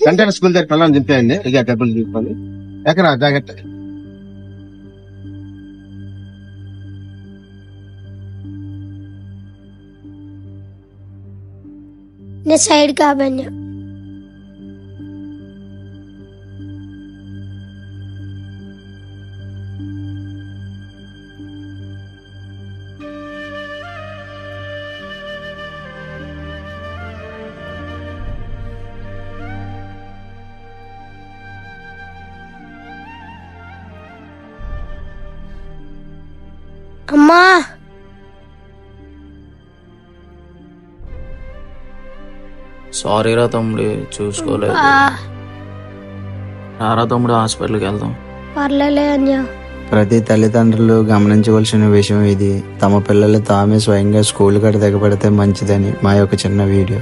వెంటనే స్కూల్ దగ్గర పిల్లల్ని దింపేయండి. ఇక డబ్బులు తీసుకొని ఎక్కడ జాగ్రత్త. నేను సైడ్ కాబన్నా అమ్మా. సారీరా తమ్ముడు, చూసుకోలేదు. రారా తమ్ముడు, హాస్పిటల్కి వెళ్దాం. పర్లేలే అన్యా. ప్రతి తల్లిదండ్రులు గమనించవలసిన విషయం ఇది. తమ పిల్లలు తామే స్వయంగా స్కూల్ కాడ దిగబడితే మంచిదని మా యొక్క చిన్న వీడియో.